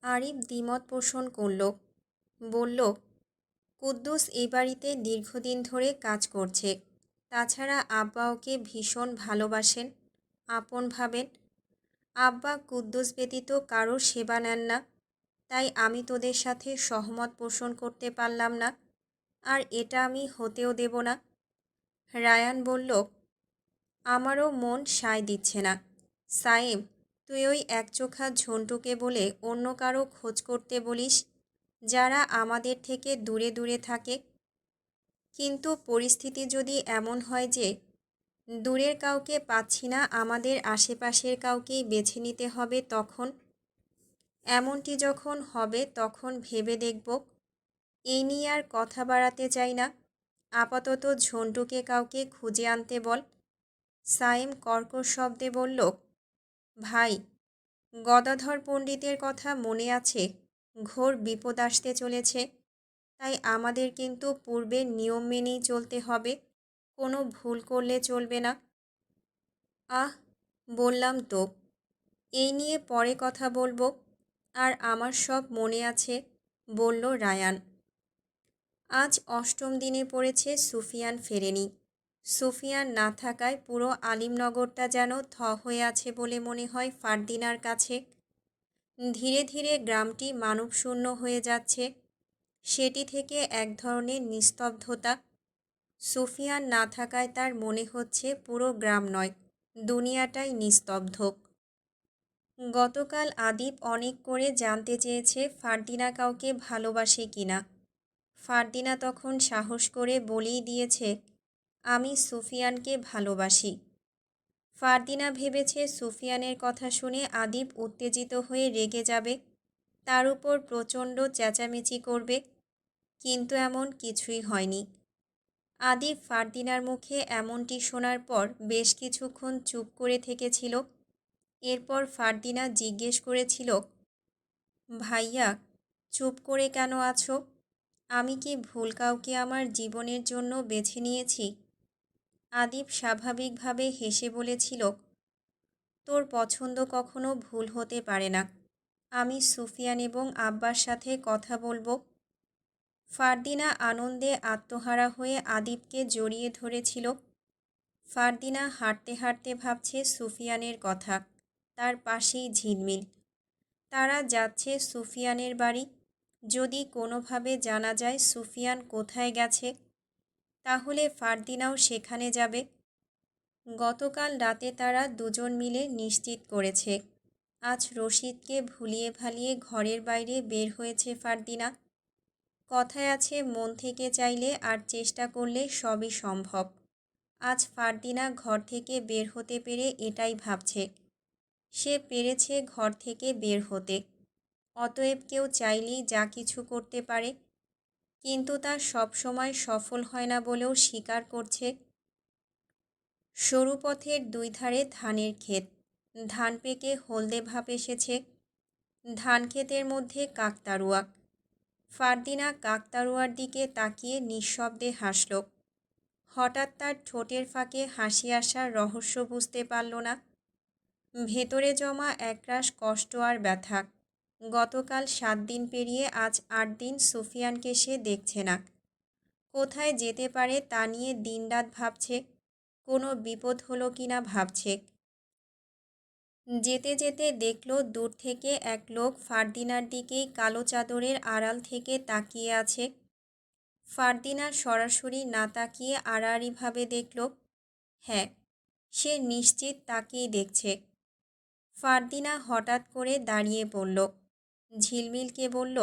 আরিফ দ্বিমত পোষণ করল। বলল, কুদ্দুস এই বাড়িতে দীর্ঘদিন ধরে কাজ করছে। তাছাড়া আব্বা ওকে ভীষণ ভালোবাসেন, আপন ভাবেন। আব্বা কুদ্দুস ব্যতীত কারোর সেবা নেন না। তাই আমি তোদের সাথে সহমত পোষণ করতে পারলাম না, আর এটা আমি হতেও দেব না। রায়ান বলল, আমারও মন সায় দিচ্ছে না। সায়েম, তুই ওই একচোখা ঝন্টুকে বলে অন্য কারো খোঁজ করতে বলিস, যারা আমাদের থেকে দূরে দূরে থাকে। কিন্তু পরিস্থিতি যদি এমন হয় যে দূরের কাউকে পাচ্ছি না, আমাদের আশেপাশের কাউকেই বেছে নিতে হবে, তখন এমনটি যখন হবে তখন ভেবে দেখব। এই নিয়ে আর কথা বাড়াতে চাই না। আপাতত ঝন্টুকে কাউকে খুঁজে আনতে বল। সায়েম কর্কশ শব্দে বলল, ভাই, গদাধর পণ্ডিতের কথা মনে আছে? ঘোর বিপদ আসতে চলেছে। তাই আমাদের কিন্তু পূর্বের নিয়ম মেনেই চলতে হবে, কোনো ভুল করলে চলবে না। আহ, বললাম তো, এই নিয়ে পরে কথা বলবো। আর আমার সব মনে আছে, বলল রায়ান। আজ অষ্টম দিনে পড়েছে, সুফিয়ান ফেরেনি। সুফিয়ান না থাকায় পুরো আলিমনগরটা যেন থ হয়ে আছে বলে মনে হয় ফারদিনার কাছে। ধীরে ধীরে গ্রামটি মানবশূন্য হয়ে যাচ্ছে। সেটি থেকে এক ধরনের নিস্তব্ধতা। সুফিয়ান না থাকায় তার মনে হচ্ছে পুরো গ্রাম নয়, দুনিয়াটাই নিস্তব্ধ। গতকাল আদিপ অনেক করে জানতে চেয়েছে ফারদিনা কাউকে ভালোবাসে কিনা। ফারদিনা তখন সাহস করে বলেই দিয়েছে, আমি সুফিয়ানকে ভালোবাসি। ফারদিনা ভেবেছে সুফিয়ানের কথা শুনে আদিপ উত্তেজিত হয়ে রেগে যাবে, তার উপর প্রচণ্ড চেঁচামেচি করবে। কিন্তু এমন কিছুই হয়নি। আদিপ ফারদিনার মুখে এমনটি শোনার পর বেশ কিছুক্ষণ চুপ করে থেকেছিল। এরপর ফারদিনা জিজ্ঞেস করেছিল, ভাইয়া, চুপ করে কেন আছো? আমি কি ভুল কাউকে আমার জীবনের জন্য বেছে নিয়েছি? আদিপ স্বাভাবিকভাবে হেসে বলেছিল, তোর পছন্দ কখনো ভুল হতে পারে না। আমি সুফিয়ান এবং আব্বার সাথে কথা বলবো। ফারদিনা আনন্দে আত্মহারা হয়ে আদিপকে জড়িয়ে ধরেছিল। ফারদিনা হাঁটতে হাঁটতে ভাবছে সুফিয়ানের কথা। তার পাশেই ঝিলমিল। তারা যাচ্ছে সুফিয়ানের বাড়ি। যদি কোনোভাবে জানা যায় সুফিয়ান কোথায় গেছে, তাহলে ফারদিনাও সেখানে যাবে। গতকাল রাতে তারা দুজন মিলে নিশ্চিত করেছে, আজ রশিদকে ভুলিয়ে ভালিয়ে ঘরের বাইরে বের হয়েছে ফারদিনা। কথায় আছে, মন থেকে চাইলে আর চেষ্টা করলে সবই সম্ভব। আজ ফারদিনা ঘর থেকে বের হতে পেরে এটাই ভাবছে, সে পেরেছে ঘর থেকে বের হতে। অতএব কেউ চাইলেই যা কিছু করতে পারে, কিন্তু তা সবসময় সফল হয় না বলেও স্বীকার করছে। সরু পথের দুই ধারে ধানের ক্ষেত। ধান পেকে হলদে ভাব এসেছে। ধান ক্ষেতের মধ্যে কাকতাড়ুয়া। ফারদিনা কাকতাড়ুয়ার দিকে তাকিয়ে নিঃশব্দে হাসল। হঠাৎ তার ঠোঁটের ফাঁকে হাসি আসার রহস্য বুঝতে পারল না। ভেতরে জমা একরাশ কষ্ট আর ব্যথা। গতকাল 7 দিন পেরিয়ে আজ 8 দিন সুফিয়ানকে সে দেখছে না। কোথায় যেতে পারে তা নিয়ে দিনরাত ভাবছে। কোনো বিপদ হলো কিনা ভাবছে। যেতে যেতে দেখল দূর থেকে এক লোক ফারদিনার দিকেই কালো চাদরের আড়াল থেকে তাকিয়ে আছে। ফারদিনা সরাসরি না তাকিয়ে আড়াআড়িভাবে দেখল। হ্যাঁ, সে নিশ্চিত তাকেই দেখছে। ফারদিনা হঠাৎ করে দাঁড়িয়ে পড়ল। ঝিলমিলকে বলল,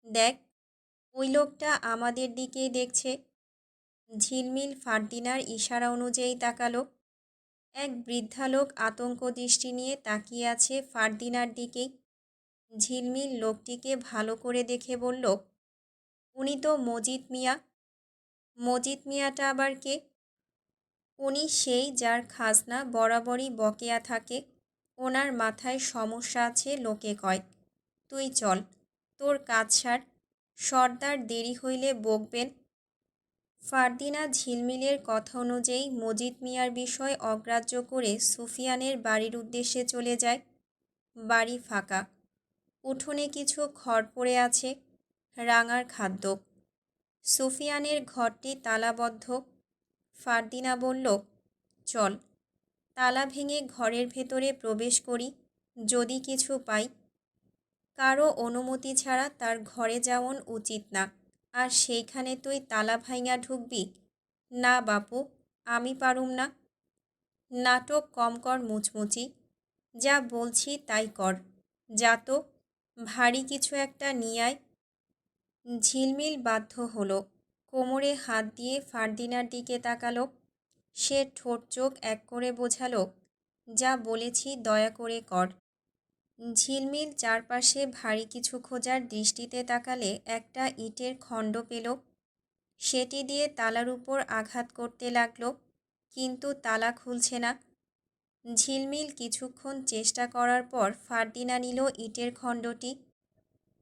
দেখ, ওই লোকটা আমাদের দিকেই দেখছে। ঝিলমিল ফারদিনার ইশারা অনুযায়ী তাকালো। এক বৃদ্ধা লোক আতঙ্ক দৃষ্টি নিয়ে তাকিয়ে আছে ফারদিনার দিকেই। ঝিলমিল লোকটিকে ভালো করে দেখে বলল, উনি তো মজিদ মিয়া। মজিদ মিয়াটা আবার কে? উনি সেই যার খাজনা বরাবরই বকেয়া থাকে। ওনার মাথায় সমস্যা আছে লোকে কয়। তুই চল, তোর কাজ সার। সর্দার দেরি হইলে বকবেন। ফারদিনা ঝিলমিলের কথা অনুযায়ী মজিদ মিয়ার বিষয় অগ্রাহ্য করে সুফিয়ানের বাড়ির উদ্দেশ্যে চলে যায়। বাড়ি ফাঁকা। উঠোনে কিছু খড় পড়ে আছে, রাঙার খাদ্য। সুফিয়ানের ঘরটি তালাবদ্ধ। ফারদিনা বলল, চল, তালা ভেঙে ঘরের ভেতরে প্রবেশ করি, যদি কিছু পাই। কারো অনুমতি ছাড়া তার ঘরে যাওন উচিত না, আর সেইখানে তুই তালা ভাইঙা ঢুকবি? না বাপু, আমি পারুম না। নাটক কম কর মুচমুচি, যা বলছি তাই কর। যা তো, ভারী কিছু একটা নিয়ে আয়। ঝিলমিল বাধ্য হলো, কোমরে হাত দিয়ে ফারদিনার দিকে তাকালো। সে ঠোঁট চোখ এক করে বোঝালো, যা বলেছি দয়া করে কর। ঝিলমিল চারপাশে ভারী কিছু খোঁজার দৃষ্টিতে তাকালে একটা ইটের খণ্ড পেল। সেটি দিয়ে তালার উপর আঘাত করতে লাগলো, কিন্তু তালা খুলছে না। ঝিলমিল কিছুক্ষণ চেষ্টা করার পর ফারদিনা নিল ইটের খণ্ডটি।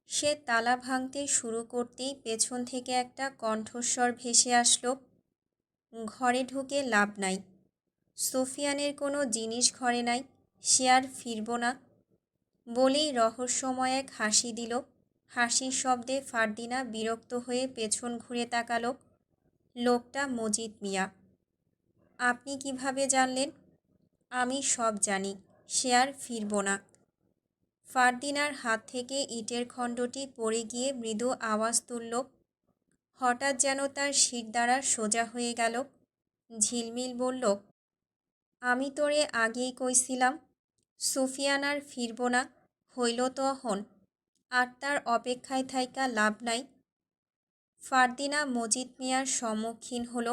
সে তালা ভাঙতে শুরু করতেই পেছন থেকে একটা কণ্ঠস্বর ভেসে আসলো, ঘরে ঢুকে লাভ নাই। সুফিয়ানের কোনো জিনিস ঘরে নাই, সে আর ফিরব না। বলেই রহস্যময় এক হাসি দিল। হাসির শব্দে ফারদিনা বিরক্ত হয়ে পেছন ঘুরে তাকালো। লোকটা মজিদ মিয়া। আপনি কিভাবে জানলেন? আমি সব জানি, সে আর ফিরব না। ফারদিনার হাত থেকে ইটের খণ্ডটি পড়ে গিয়ে মৃদু আওয়াজ তুলল। হঠাৎ যেন তার শিরদাঁড়া সোজা হয়ে গেল। ঝিলমিল বলল, আমি তোরে আগেই কইছিলাম, সুফিয়ান আর ফিরব না, হইল তখন, আর তার অপেক্ষায় থাইকা লাভ নাই। ফারদিনা মজিদ মিয়ার সম্মুখীন হল।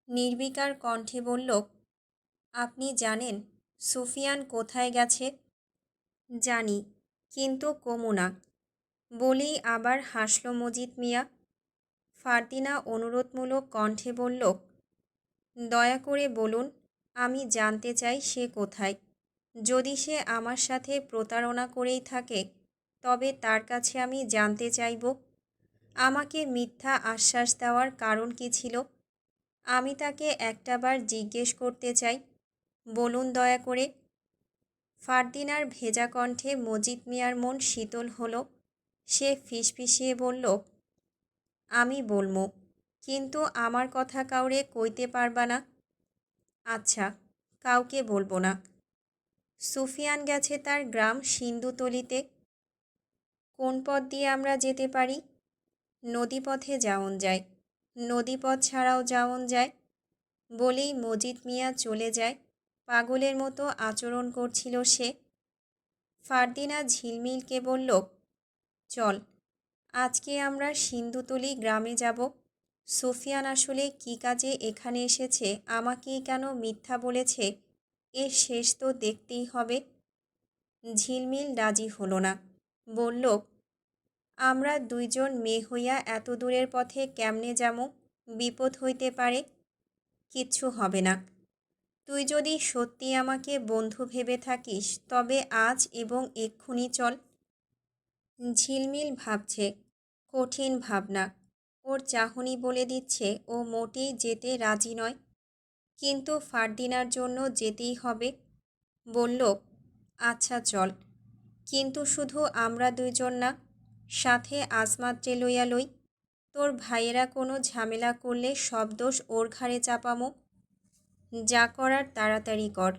নির্বিকার কণ্ঠে বলল, আপনি জানেন সুফিয়ান কোথায় গেছে? জানি, কিন্তু কমু না। বলেই আবার হাসল মজিদ মিয়া। ফারদিনা অনুরোধমূলক কণ্ঠে বলল, দয়া করে বলুন, আমি জানতে চাই সে কোথায়। যদি সে আমার সাথে প্রতারণা করেই থাকে, তবে তার কাছে আমি জানতে চাইব, আমাকে মিথ্যা আশ্বাস দেওয়ার কারণ কী ছিল। আমি তাকে একটাবার জিজ্ঞেস করতে চাই, বলুন দয়া করে। ফারদিনার ভেজা কণ্ঠে মজিদ মিয়ার মন শীতল হলো। সে ফিসফিসিয়ে বলল, আমি বলমু, কিন্তু আমার কথা কাউরে কইতে পারবা না। আচ্ছা, কাউকে বলবো না। সুফিয়ান গেছে তার গ্রাম সিন্ধুতলিতে। কোন পথ দিয়ে আমরা যেতে পারি? নদীপথে যাওন যায়, নদীপথ ছাড়াও যাওন যায়। বলেই মজিদ মিয়া চলে যায়। পাগলের মতো আচরণ করছিল সে। ফারদিনা ঝিলমিলকে বলল, চল, আজকে আমরা সিন্ধুতলি গ্রামে যাব। সুফিয়ান আসলে কী কাজে এখানে এসেছে, আমাকেই কেন মিথ্যা বলেছে, এর শেষ তো দেখতেই হবে। ঝিলমিল রাজি হলো না, বলল, আমরা দুইজন মেয়ে হইয়া এত দূরের পথে কেমনে যামু? বিপদ হইতে পারে। কিচ্ছু হবে না। তুই যদি সত্যি আমাকে বন্ধু ভেবে থাকিস, তবে আজ এবং এক্ষুনি চল। ঝিলমিল ভাবছে, কঠিন ভাবনা। ওর চাহনি বলে দিচ্ছে ও মোটেই যেতে রাজি নয়, কিন্তু ফারদিনার জন্য যেতেই হবে। বলল, আচ্ছা চল, কিন্তু শুধু আমরা দুইজন না, সাথে আজমাত্রে লইয়া লই। তোর ভাইয়েরা কোনো ঝামেলা করলে সব দোষ ওর ঘাড়ে চাপামো। যা করার তাড়াতাড়ি কর।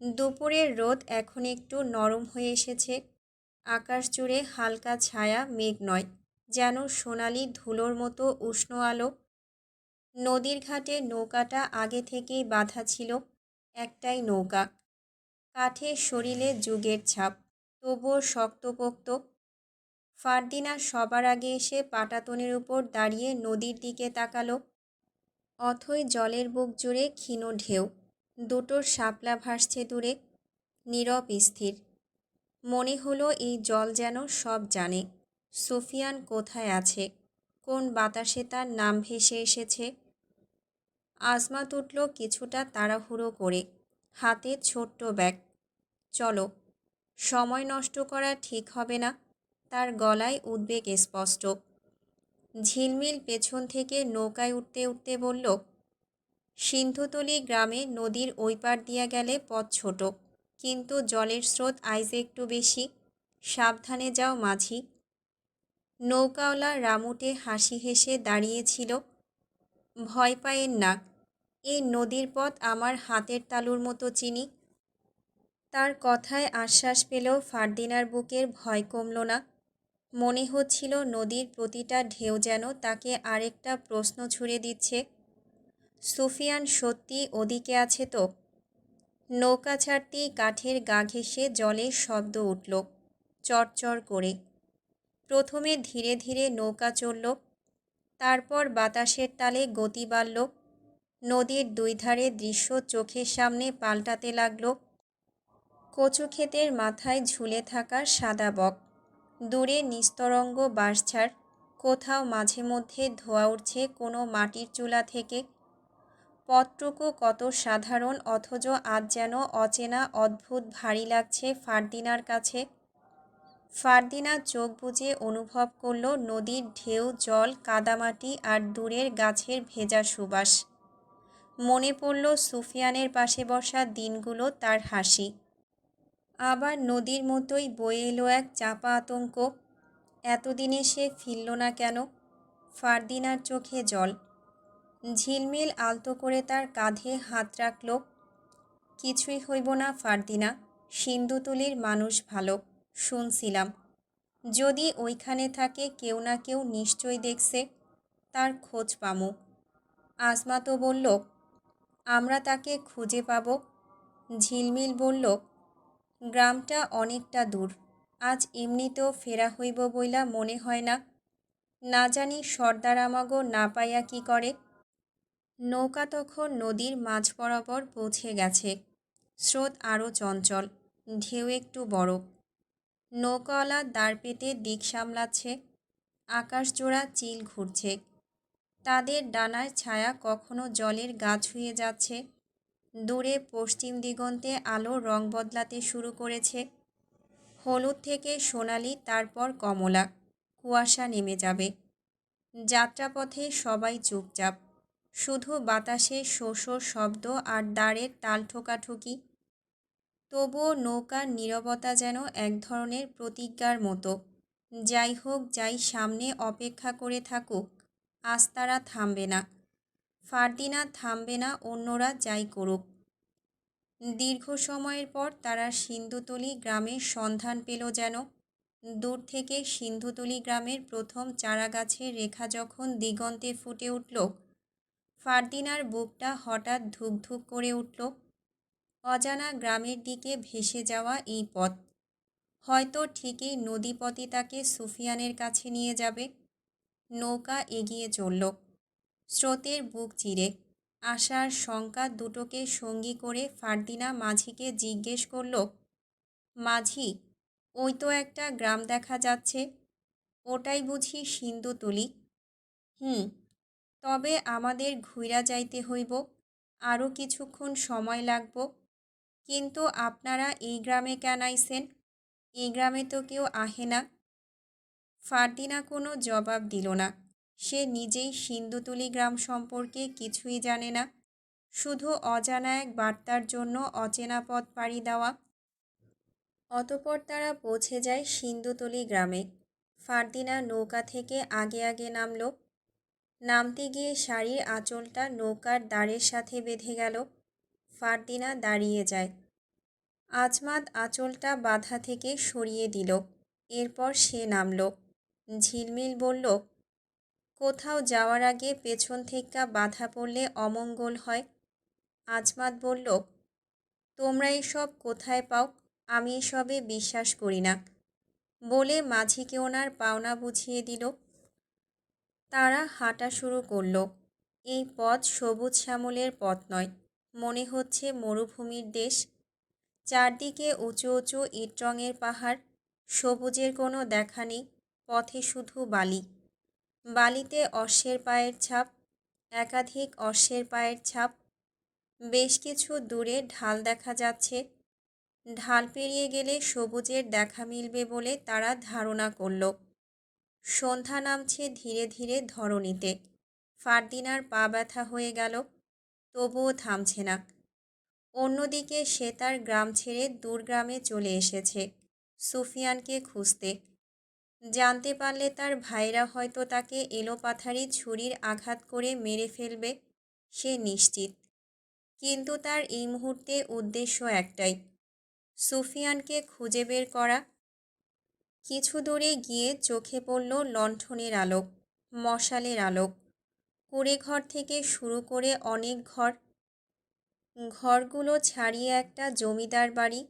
দুপুরের রোদ এখন একটু নরম হয়ে এসেছে। আকাশ জুড়ে হালকা ছায়া, মেঘ নয়, যেন সোনালি ধুলোর মতো উষ্ণ আলো। নদীর ঘাটে নৌকাটা আগে থেকেই বাঁধা ছিল, একটাই নৌকা। কাঠের শরীরে যুগের ছাপ, তবুও শক্তপোক্ত। ফারদিনা সবার আগে এসে পাটাতনের উপর দাঁড়িয়ে নদীর দিকে তাকালো। অথই জলের বুক জুড়ে ক্ষীণ ঢেউ, দুটোর শাপলা ভাসছে দূরে, নীরব স্থির। মনে হলো এই জল যেন সব জানে। সুফিয়ান কোথায় আছে, কোন বাতাসে তার নাম ভেসে এসেছে। আজমাত উঠল কিছুটা তাড়াহুড়ো করে, হাতে ছোট্ট ব্যাগ। চলো, সময় নষ্ট করা ঠিক হবে না। তার গলায় উদ্বেগ স্পষ্ট। ঝিলমিল পেছন থেকে নৌকায় উঠতে উঠতে বলল, সিন্ধুতলি গ্রামে নদীর ওই পার দিয়া গেলে পথ ছোট, কিন্তু জলের স্রোত আইজ একটু বেশি। সাবধানে যাও মাঝি। নৌকাওয়ালা রামুটে হাসি হেসে দাঁড়িয়েছিল। ভয় পায়েন না, এই নদীর পথ আমার হাতের তালুর মতো চিনি। তার কথায় আশ্বাস পেলেও ফারদিনার বুকের ভয় কমল না। মনে হচ্ছিল নদীর প্রতিটা ঢেউ যেন তাকে আরেকটা প্রশ্ন ছুড়ে দিচ্ছে। সুফিয়ান সত্যি ওদিকে আছে তো? নৌকা ছাড়তেই কাঠের গা ঘেঁষে জলের শব্দ উঠল চড়চড় করে। প্রথমে ধীরে ধীরে নৌকা চলল, তারপর বাতাসের তালে গতি বাড়ল। নদীর দুই ধারে দৃশ্য চোখের সামনে পাল্টাতে লাগল। কচু ক্ষেতের মাথায় ঝুলে থাকা সাদা বক, দূরে নিস্তরঙ্গ বাঁশঝাড়, কোথাও মাঝে মধ্যে ধোঁয়া উঠছে কোনো মাটির চুলা থেকে। পথটুকু কত সাধারণ, অথচ আজ যেন অচেনা, অদ্ভুত ভারী লাগছে ফারদিনার কাছে। ফারদিনা চোখ বুজে অনুভব করল নদীর ঢেউ, জল, কাদামাটি আর দূরের গাছের ভেজা সুবাস। মনে পড়ল সুফিয়ানের পাশে বসা দিনগুলো, তার হাসি। আবার নদীর মতোই বয়ে এলো এক চাপা আতঙ্ক। এতদিনে সে ফিরল না কেন? ফারদিনার চোখে জল। ঝিলমিল আলতো করে তার কাঁধে হাত রাখল। কিছুই হইব না ফারদিনা, সিন্ধুতুলির মানুষ ভালো, শুনছিলাম। যদি ওইখানে থাকে কেউ না কেউ নিশ্চয়ই দেখছে, তার খোঁজ পামু। আজমা তো বলল আমরা তাকে খুঁজে পাব। ঝিলমিল বলল গ্রামটা অনেকটা দূর, আজ এমনিতেও ফেরা হইব বইলা মনে হয় না। না জানি সর্দার আমাগো না পাইয়া কি করে। নৌকা তখন নদীর মাঝ বরাবর পৌঁছে গেছে। স্রোত আরও চঞ্চল, ঢেউ একটু বড়। নৌকাওয়ালা দাঁড় পেতে দিক সামলাচ্ছে। আকাশজোড়া চিল ঘুরছে, তাদের ডানার ছায়া কখনো জলের গা ছুঁয়ে যাচ্ছে। দূরে পশ্চিম দিগন্তে আলো রং বদলাতে শুরু করেছে। হলুদ থেকে সোনালি, তারপর কমলা। কুয়াশা নেমে যাবে। যাত্রাপথে সবাই চুপচাপ, শুধু বাতাসে শো শো শব্দ আর দাঁড়ের তাল ঠোকাঠুকি। তবুও নৌকার নীরবতা যেন এক ধরনের প্রতিজ্ঞার মতো। যাই হোক, যাই সামনে অপেক্ষা করে থাকুক, আজ তারা থামবে না। ফারদিনা থামবে না, অন্যরা যাই করুক। দীর্ঘ সময়ের পর তারা সিন্ধুতলি গ্রামের সন্ধান পেল যেন। দূর থেকে সিন্ধুতলি গ্রামের প্রথম চারাগাছের রেখা যখন দিগন্তে ফুটে উঠল, ফারদিনার বুকটা হঠাৎ ধুক ধুক করে উঠল। অজানা গ্রামের দিকে ভেসে যাওয়া এই পথ হয়তো ঠিকই নদীপথে তাকে সুফিয়ানের কাছে নিয়ে যাবে। নৌকা এগিয়ে চলল স্রোতের বুক চিরে। আশার শঙ্কা দুটোকে সঙ্গী করে ফারদিনা মাঝিকে জিজ্ঞেস করল, মাঝি, ওই তো একটা গ্রাম দেখা যাচ্ছে, ওটাই বুঝি সিন্ধুতলি? হুম, তবে আমাদের ঘুইরা যাইতে হইব, আরও কিছুক্ষণ সময় লাগব। কিন্তু আপনারা এই গ্রামে কেন আইছেন? এই গ্রামে তো কেউ আহে না। ফারদিনা কোনো জবাব দিল না। সে নিজেই সিন্ধুতুলি গ্রাম সম্পর্কে কিছুই জানে না, শুধু অজানা এক বার্তার জন্য অচেনা পথ পাড়ি দেওয়া। অতঃপর তারা পৌঁছে যায় সিন্ধুতলি গ্রামে। ফারদিনা নৌকা থেকে আগে আগে নামল। নামতে গিয়ে শাড়ির আঁচলটা নৌকার দাঁড়ের সাথে বেঁধে গেল। ফারদিনা দাঁড়িয়ে যায়। আজমাত আঁচলটা বাধা থেকে সরিয়ে দিল। এরপর সে নামল। ঝিলমিল বলল, কোথাও যাওয়ার আগে পেছন থেকে বাধা পড়লে অমঙ্গল হয়। আজমাত বলল, তোমরা এসব কোথায় পাও? আমি এসবে বিশ্বাস করি না। বলে মাঝিকে ওনার পাওনা বুঝিয়ে দিল। তারা হাঁটা শুরু করল। এই পথ সবুজ শ্যামলের পথ নয়, মনে হচ্ছে মরুভূমির দেশ। চারদিকে উঁচু উঁচু ইট রঙের পাহাড়, সবুজের কোনো দেখা নেই। পথে শুধু বালি, বালিতে অশ্বের পায়ের ছাপ, একাধিক অশ্বের পায়ের ছাপ। বেশ কিছু দূরে ঢাল দেখা যাচ্ছে। ঢাল পেরিয়ে গেলে সবুজের দেখা মিলবে বলে তারা ধারণা করল। সন্ধ্যা নামছে ধীরে ধীরে ধরণীতে। ফারদিনার পা ব্যথা হয়ে গেল, তবুও থামছে না। অন্যদিকে সে তার গ্রাম ছেড়ে দূর গ্রামে চলে এসেছে। সুফিয়ানকে খুঁজতে। জানতে পারলে তার ভাইরা হয়তো তাকে এলোপাথারি ছুরির আঘাত করে মেরে ফেলবে, সে নিশ্চিত। কিন্তু তার এই মুহূর্তে উদ্দেশ্য একটাই, সুফিয়ানকে খুঁজে বের করা। কিছু দূরে গিয়ে চোখে পড়ল লণ্ঠনের আলোক, মশালের আলোক। কুঁড়েঘর থেকে শুরু করে অনেক ঘর, ঘরগুলো ছাড়িয়ে একটা জমিদার বাড়ি।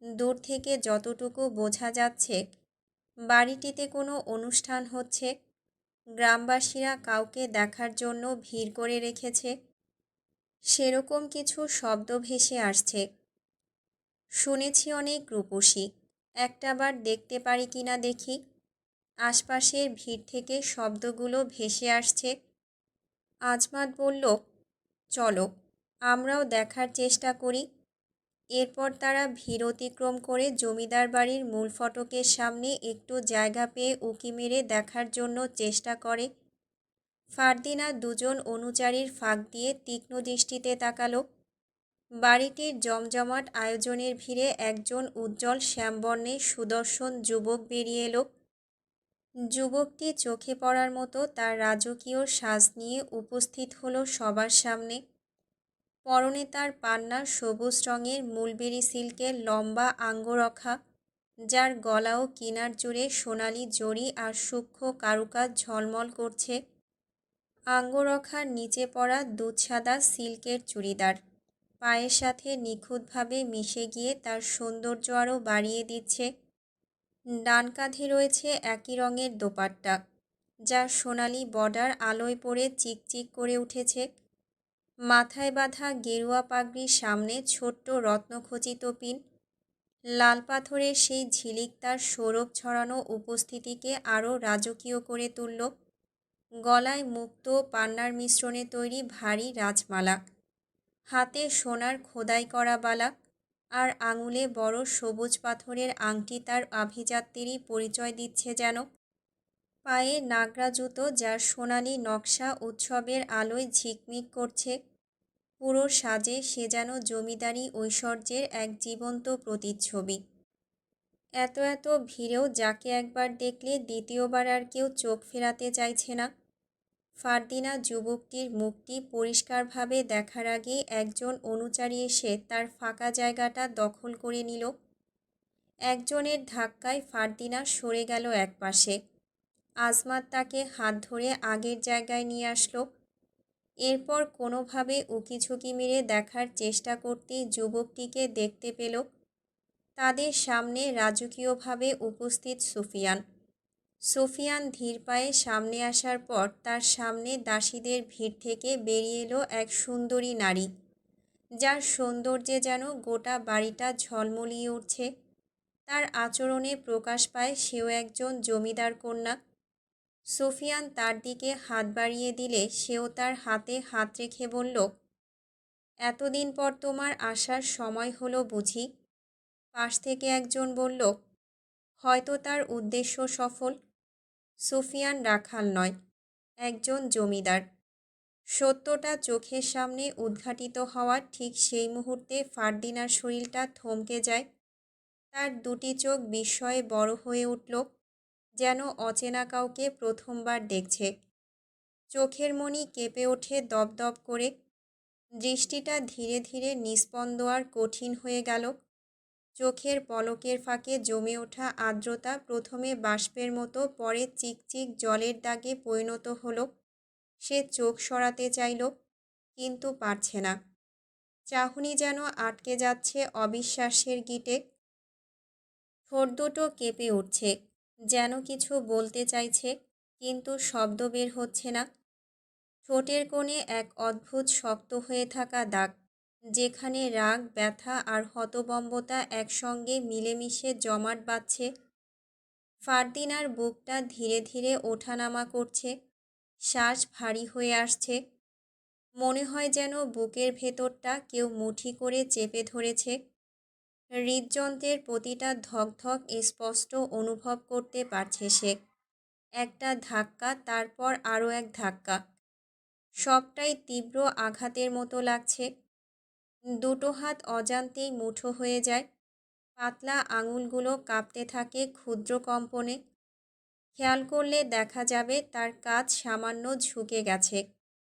দূর থেকে যতটুকু বোঝা যাচ্ছে, বাড়িটিতে কোনো অনুষ্ঠান হচ্ছে। গ্রামবাসীরা কাউকে দেখার জন্য ভিড় করে রেখেছে। সেরকম কিছু শব্দ ভেসে আসছে। শুনেছি অনেক রূপসী, একটাবার দেখতে পারি কিনা দেখি। আশপাশের ভিড় থেকে শব্দগুলো ভেসে আসছে। আজমাত বলল, চলো, আমরাও দেখার চেষ্টা করি। এরপর তারা ভিড় অতিক্রম করে জমিদার বাড়ির মূল ফটকের সামনে একটু জায়গা পেয়ে উঁকি মেরে দেখার জন্য চেষ্টা করে। ফারদিনা দুজন অনুচারীর ফাঁক দিয়ে তীক্ষ্ণ দৃষ্টিতে তাকালো। বাড়িটির জমজমাট আয়োজনের ভিড়ে একজন উজ্জ্বল শ্যামবর্ণের সুদর্শন যুবক বেরিয়ে এলো। যুবকটি চোখে পড়ার মতো তার রাজকীয় সাজ নিয়ে উপস্থিত হলো সবার সামনে। পরনে তার পান্না সবুজ রঙের মুলবেরি সিল্কের লম্বা আঙ্গরখা, যার গলা ও কিনার জুড়ে সোনালি জড়ি আর সূক্ষ্ম কারুকাজ ঝলমল করছে। আঙ্গরখার নিচে পরা দুধসাদা সিল্কের চুড়িদার পায়ের সাথে নিখুঁতভাবে মিশে গিয়ে তার সৌন্দর্য আরও বাড়িয়ে দিচ্ছে। ডান কাঁধে রয়েছে একই রঙের দোপাট্টা, যার সোনালি বর্ডার আলোয় পড়ে চিকচিক করে উঠেছে। মাথায় বাঁধা গেরুয়া পাগড়ির সামনে ছোট্ট রত্নখচিত পিন। লাল পাথরের সেই ঝিলিক তার সৌরভ ছড়ানো উপস্থিতিকে আরও রাজকীয় করে তুলল। গলায় মুক্ত পান্নার মিশ্রণে তৈরি ভারী রাজমালা, হাতে সোনার খোদাই করা বালা, আর আঙুলে বড় সবুজ পাথরের আংটি তার আভিজাত্যেরই পরিচয় দিচ্ছে যেন। পায়ে নাগরা জুতো, যার সোনালি নকশা উৎসবের আলোয় ঝিকমিক করছে। পুরো সাজে সে যেন জমিদারি ঐশ্বর্যের এক জীবন্ত প্রতিচ্ছবি। এত এত ভিড়েও যাকে একবার দেখলে দ্বিতীয়বার আর কেউ চোখ ফেরাতে চাইছে না। ফারদিনা যুবকটির মুখটি পরিষ্কারভাবে দেখার আগেই একজন অনুচারী এসে তার ফাঁকা জায়গাটা দখল করে নিল। একজনের ধাক্কায় ফারদিনা সরে গেল একপাশে। আজমাত তাকে হাত ধরে আগের জায়গায় নিয়ে আসলো। এরপর কোনোভাবে উকিঝুঁকি মেরে দেখার চেষ্টা করতেই যুবকটিকে দেখতে পেল। তাদের সামনে রাজকীয়ভাবে উপস্থিত সুফিয়ান। সুফিয়ান ধীর পায়ে সামনে আসার পর তার সামনে দাসীদের ভিড় থেকে বেরিয়ে এলো এক সুন্দরী নারী, যার সৌন্দর্যে যেন গোটা বাড়িটা ঝলমলিয়ে উঠছে। তার আচরণে প্রকাশ পায় সেও একজন জমিদার কন্যা। সুফিয়ান তার দিকে হাত বাড়িয়ে দিলে সেও তার হাতে হাত রেখে বলল, এতদিন পর তোমার আসার সময় হলো বুঝি? পাশ থেকে একজন বলল, হয়তো তার উদ্দেশ্য সফল। সুফিয়ান রাখাল নয়, একজন জমিদার। সত্যটা চোখের সামনে উদ্ঘাটিত হওয়ার ঠিক সেই মুহূর্তে ফারদিনার শরীরটা থমকে যায়। তার দুটি চোখ বিস্ময়ে বড় হয়ে উঠল, যেন অচেনা কাউকে প্রথমবার দেখছে। চোখের মণি কেঁপে ওঠে দপদপ করে। দৃষ্টিটা ধীরে ধীরে নিস্পন্দ আর কঠিন হয়ে গেল। চোখের পলকের ফাঁকে জমে ওঠা আর্দ্রতা প্রথমে বাষ্পের মতো, পরে চিকচিক জলের দাগে পরিণত হলো। সে চোখ সরাতে চাইল, কিন্তু পারছে না। চাহনি যেন আটকে যাচ্ছে অবিশ্বাসের গিঁটে। ঠোঁট দুটো কেঁপে উঠছে, যেন কিছু বলতে চাইছে, কিন্তু শব্দ বের হচ্ছে না। ঠোঁটের কোণে এক অদ্ভুত শক্ত হয়ে থাকা দাগ, যেখানে রাগ, ব্যথা আর হতবম্বতা একসঙ্গে মিলেমিশে জমাট বাঁধছে। ফারদিনার বুকটা ধীরে ধীরে ওঠানামা করছে, শ্বাস ভারী হয়ে আসছে। মনে হয় যেন বুকের ভেতরটা কেউ মুঠি করে চেপে ধরেছে। হৃদযন্ত্রের প্রতিটা ধকধক স্পষ্ট অনুভব করতে পারছে সে। একটা ধাক্কা, তারপর আরও এক ধাক্কা, সবটাই তীব্র আঘাতের মতো লাগছে। দুটো হাত অজান্তেই মুঠো হয়ে যায়। পাতলা আঙুলগুলো কাঁপতে থাকে ক্ষুদ্র কম্পনে। খেয়াল করলে দেখা যাবে তার কাঁধ সামান্য ঝুঁকে গেছে,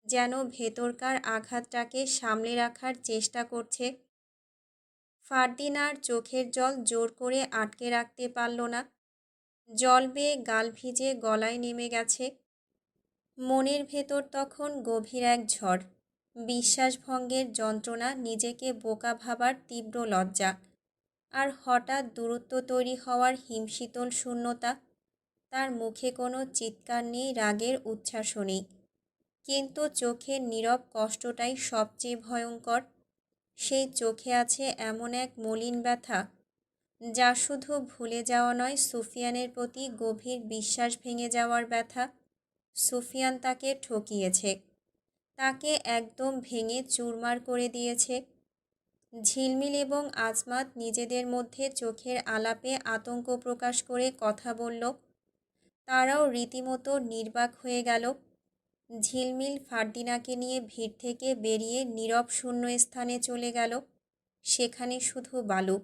যেন ভেতরকার আঘাতটাকে সামলে রাখার চেষ্টা করছে। ফার্দিনার চোখের জল জোর করে আটকে রাখতে পারল না। জল বেয়ে গাল ভিজে গলায় নেমে গেছে। মনের ভেতর তখন গভীর এক ঝড়। বিশ্বাসভঙ্গের যন্ত্রণা, নিজেকে বোকা ভাবার তীব্র লজ্জা, আর হঠাৎ দূরত্ব তৈরি হওয়ার হিমশীতল শূন্যতা। তার মুখে কোনো চিৎকার নেই, রাগের উচ্ছ্বাসও নেই, কিন্তু চোখের নীরব কষ্টটাই সবচেয়ে ভয়ঙ্কর। সেই চোখে আছে এমন এক মলিন ব্যথা, যা শুধু ভুলে যাওয়া নয়, সুফিয়ানের প্রতি গভীর বিশ্বাস ভেঙে যাওয়ার ব্যথা। সুফিয়ান তাকে ঠকিয়েছে, তাকে একদম ভেঙে চুরমার করে দিয়েছে। ঝিলমিল এবং আজমাত নিজেদের মধ্যে চোখের আলাপে আতঙ্ক প্রকাশ করে কথা বলল। তারাও রীতিমতো নির্বাক হয়ে গেল। ঝিলমিল ফার্দিনাকে নিয়ে ভিড় থেকে বেরিয়ে নীরব শূন্য স্থানে চলে গেল। সেখানে শুধু বালু।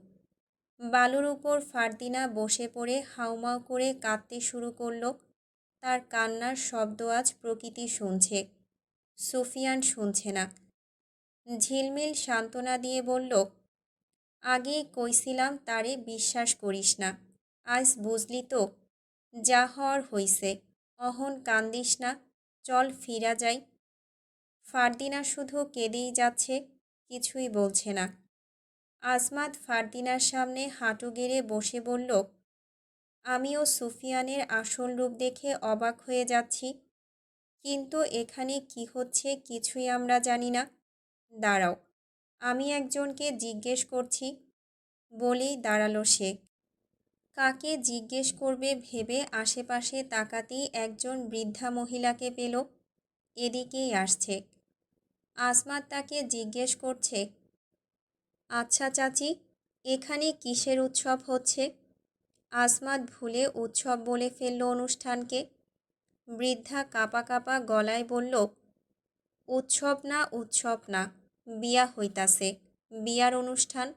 বালুর উপর ফার্দিনা বসে পড়ে হাউমাউ করে কাঁদতে শুরু করল। তার কান্নার শব্দ আজ প্রকৃতি শুনছে, সুফিয়ান শুনছে না। ঝিলমিল সান্ত্বনা দিয়ে বলল, আগেই কইছিলাম তারে বিশ্বাস করিস না। আজ বুঝলি তো, যা হওয়ার হইছে। অহন কান্দিস না, চল ফিরা যাই। ফার্দিনা শুধু কেঁদেই যাচ্ছে, কিছুই বলছে না। আজমাত ফার্দিনার সামনে হাঁটু গেড়ে বসে বলল, আমিও সুফিয়ানের আসল রূপ দেখে অবাক হয়ে যাচ্ছি, কিন্তু এখানে কি হচ্ছে কিছুই আমরা জানি না। দাঁড়াও, আমি একজনকে জিজ্ঞেস করছি। বলেই দাঁড়ালো সে। কাকে জিজ্ঞেস করবে ভেবে আশেপাশে তাকাতেই একজন বৃদ্ধা মহিলাকে পেল। এদিকেই আসছে। আজমাত তাকে জিজ্ঞেস করছে, আচ্ছা চাচি, এখানে কিসের উৎসব হচ্ছে? আজমাত ভুলে উৎসব বলে ফেলল অনুষ্ঠানকে। বৃদ্ধা কাঁপা কাঁপা গলায় বলল, উৎসব না, উৎসব না, বিয়া হইতাছে, বিয়ার অনুষ্ঠান।